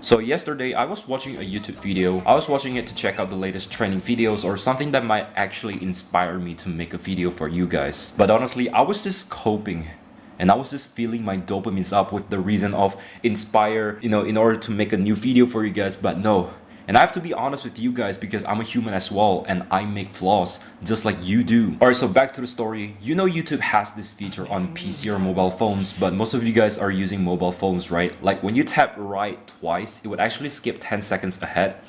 So yesterday I was watching a YouTube video. I was watching it to check out the latest trending videos or something that might actually inspire me to make a video for you guys. But honestly, I was just coping. And I was just feeling my dopamine's up with the reason of inspire, in order to make a new video for you guys, but no. And I have to be honest with you guys because I'm a human as well and I make flaws just like you do. Alright, so back to the story. You know YouTube has this feature on PC or mobile phones, but most of you guys are using mobile phones, right? Like when you tap right twice, it would actually skip 10 seconds ahead.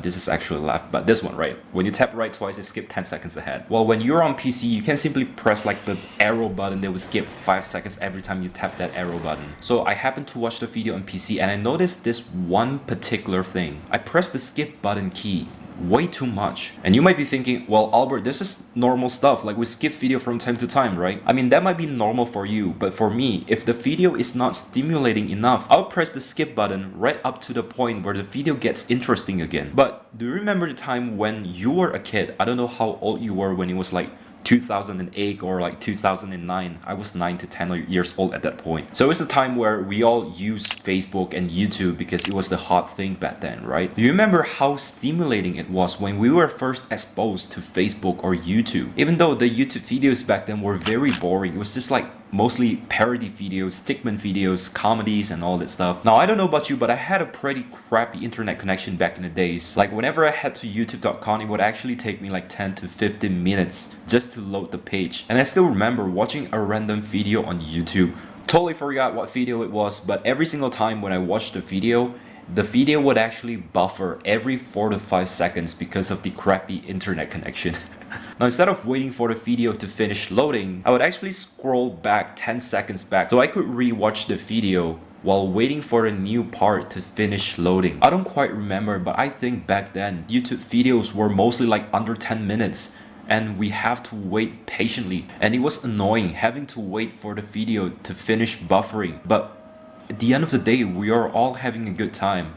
This is actually left, but this one, right? When you tap right twice, it skips 10 seconds ahead. Well, when you're on PC, you can simply press like the arrow button that will skip 5 seconds every time you tap that arrow button. So I happened to watch the video on PC and I noticed this one particular thing. I pressed the skip button key way too much. And you might be thinking, well, Albert, this is normal stuff. Like we skip video from time to time, right? I mean, that might be normal for you, but for me, if the video is not stimulating enough, I'll press the skip button right up to the point where the video gets interesting again. But do you remember the time when you were a kid? I don't know how old you were when it was like 2008 or like 2009. I was 9 to 10 years old at that point. So it's the time where we all used Facebook and YouTube because it was the hot thing back then, right? Do you remember how stimulating it was when we were first exposed to Facebook or YouTube? Even though the YouTube videos back then were very boring, it was just like mostly parody videos, stickman videos, comedies and all that stuff. Now I don't know about you, but I had a pretty crappy internet connection back in the days. Like whenever I head to youtube.com, it would actually take me like 10 to 15 minutes just to load the page. And I still remember watching a random video on YouTube. Totally forgot what video it was, but every single time when I watched the video would actually buffer every 4 to 5 seconds because of the crappy internet connection. Now instead of waiting for the video to finish loading, I would actually scroll back 10 seconds back so I could re-watch the video while waiting for a new part to finish loading. I don't quite remember, but I think back then YouTube videos were mostly like under 10 minutes and we have to wait patiently, and it was annoying having to wait for the video to finish buffering. But at the end of the day, we are all having a good time.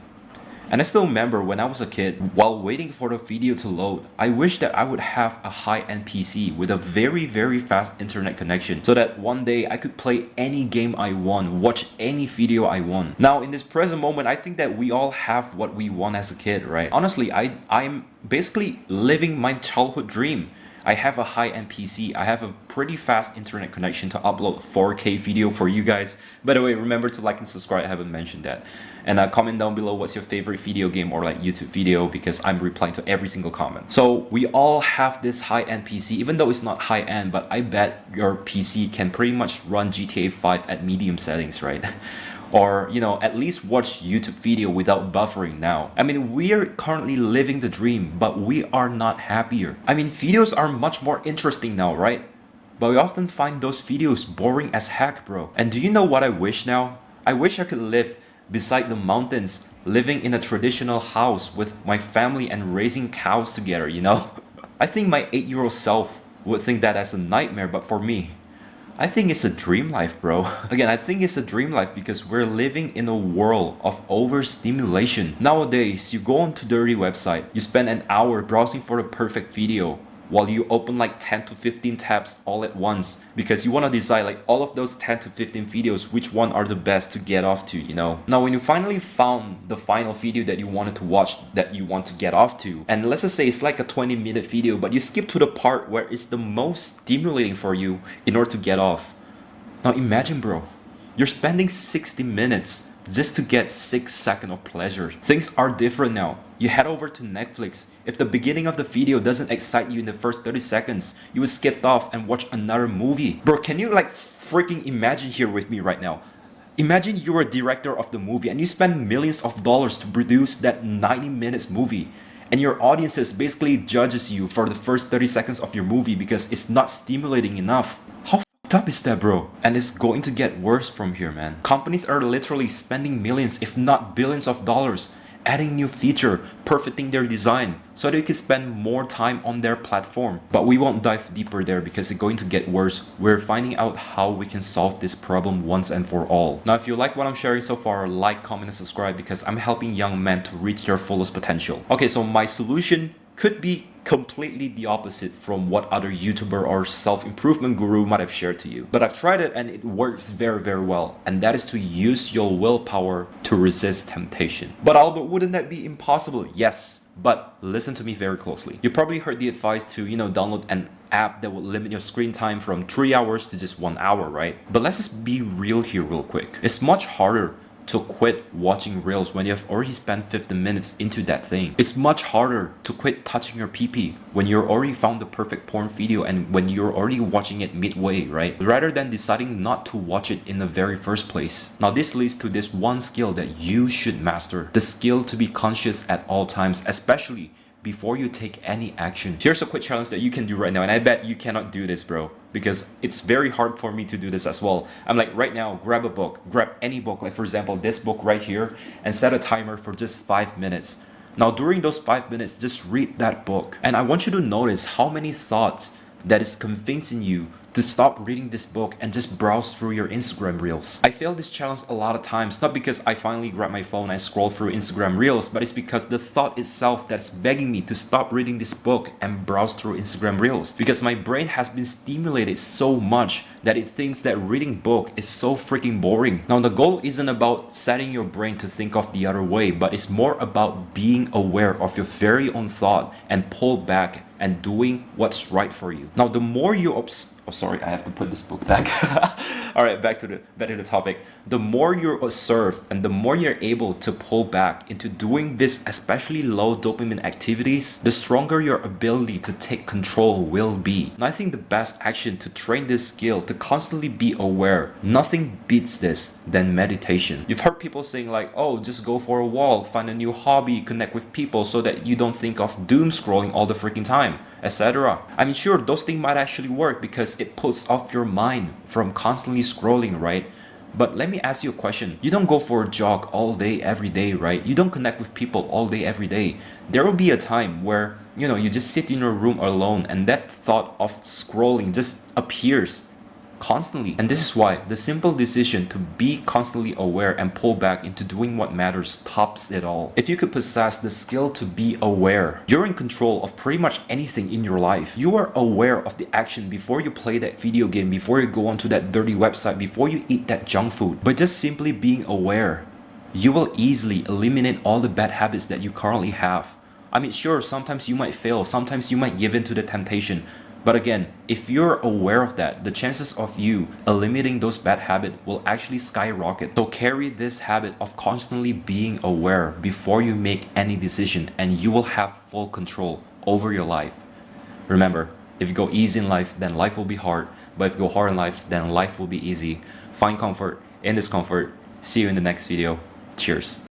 And I still remember when I was a kid, while waiting for the video to load, I wish that I would have a high-end PC with a very fast internet connection so that one day I could play any game I want, watch any video I want. Now in this present moment, I think that we all have what we want as a kid, right? Honestly, I'm basically living my childhood dream. I have a high-end PC, I have a pretty fast internet connection to upload 4K video for you guys. By the way, remember to like and subscribe, I haven't mentioned that. And comment down below what's your favorite video game or like YouTube video because I'm replying to every single comment. So we all have this high-end PC, even though it's not high-end, but I bet your PC can pretty much run GTA 5 at medium settings, right? Or at least watch YouTube video without buffering now. I mean, we're currently living the dream, but we are not happier. I mean, videos are much more interesting now, right? But we often find those videos boring as heck, bro. And do you know what I wish now? I wish I could live beside the mountains, living in a traditional house with my family and raising cows together, I think my 8-year-old self would think that as a nightmare, but for me, I think it's a dream life, bro. Again, I think it's a dream life because we're living in a world of overstimulation. Nowadays, you go onto dirty website, you spend an hour browsing for the perfect video while you open like 10 to 15 tabs all at once because you want to decide like all of those 10 to 15 videos, which one are the best to get off to, Now, when you finally found the final video that you wanted to watch, that you want to get off to, and let's just say it's like a 20-minute video, but you skip to the part where it's the most stimulating for you in order to get off. Now imagine, bro, you're spending 60 minutes just to get 6 seconds of pleasure. Things are different now. You head over to Netflix. If the beginning of the video doesn't excite you in the first 30 seconds, you will skip off and watch another movie. Bro, can you like freaking imagine here with me right now? Imagine you're a director of the movie and you spend millions of dollars to produce that 90 minutes movie. And your audiences basically judges you for the first 30 seconds of your movie because it's not stimulating enough. How f***ed up is that, bro? And it's going to get worse from here, man. Companies are literally spending millions, if not billions of dollars, adding new feature, perfecting their design so they can spend more time on their platform. But we won't dive deeper there because it's going to get worse. We're finding out how we can solve this problem once and for all. Now, if you like what I'm sharing so far, like, comment, and subscribe because I'm helping young men to reach their fullest potential. Okay, so my solution could be completely the opposite from what other YouTuber or self-improvement guru might have shared to you. But I've tried it and it works very, very well. And that is to use your willpower to resist temptation. But Albert, wouldn't that be impossible? Yes. But listen to me very closely. You probably heard the advice to, download an app that will limit your screen time from 3 hours to just 1 hour, right? But let's just be real here real quick. It's much harder to quit watching reels when you have already spent 15 minutes into that thing. It's much harder to quit touching your PP when you're already found the perfect porn video and when you're already watching it midway, right? Rather than deciding not to watch it in the very first place. Now this leads to this one skill that you should master. The skill to be conscious at all times, especially before you take any action. Here's a quick challenge that you can do right now, and I bet you cannot do this, bro, because it's very hard for me to do this as well. I'm like, right now, grab a book, grab any book, like for example this book right here, and set a timer for just 5 minutes. Now during those 5 minutes, just read that book, and I want you to notice how many thoughts that is convincing you to stop reading this book and just browse through your Instagram reels. I failed this challenge a lot of times, not because I finally grabbed my phone and scroll through Instagram reels, but it's because the thought itself that's begging me to stop reading this book and browse through Instagram reels. Because my brain has been stimulated so much that it thinks that reading book is so freaking boring. Now the goal isn't about setting your brain to think of the other way, but it's more about being aware of your very own thought and pull back and doing what's right for you. Now the more you sorry, I have to put this book back. All right, back to the topic. The more you observe and the more you're able to pull back into doing this especially low dopamine activities, the stronger your ability to take control will be. And I think the best action to train this skill, to constantly be aware, nothing beats this than meditation. You've heard people saying like, oh, just go for a walk, find a new hobby, connect with people so that you don't think of doom scrolling all the freaking time, etc. I mean, sure, those things might actually work because it puts off your mind from constantly scrolling, right? But let me ask you a question. You don't go for a jog all day, every day, right? You don't connect with people all day, every day. There will be a time where, you just sit in your room alone and that thought of scrolling just appears constantly. And this is why the simple decision to be constantly aware and pull back into doing what matters tops it all. If you could possess the skill to be aware, you're in control of pretty much anything in your life. You are aware of the action before you play that video game, before you go onto that dirty website, before you eat that junk food. But just simply being aware, you will easily eliminate all the bad habits that you currently have. I mean, sure, sometimes you might fail, sometimes you might give in to the temptation. But again, if you're aware of that, the chances of you eliminating those bad habits will actually skyrocket. So carry this habit of constantly being aware before you make any decision, and you will have full control over your life. Remember, if you go easy in life, then life will be hard. But if you go hard in life, then life will be easy. Find comfort in discomfort. See you in the next video. Cheers.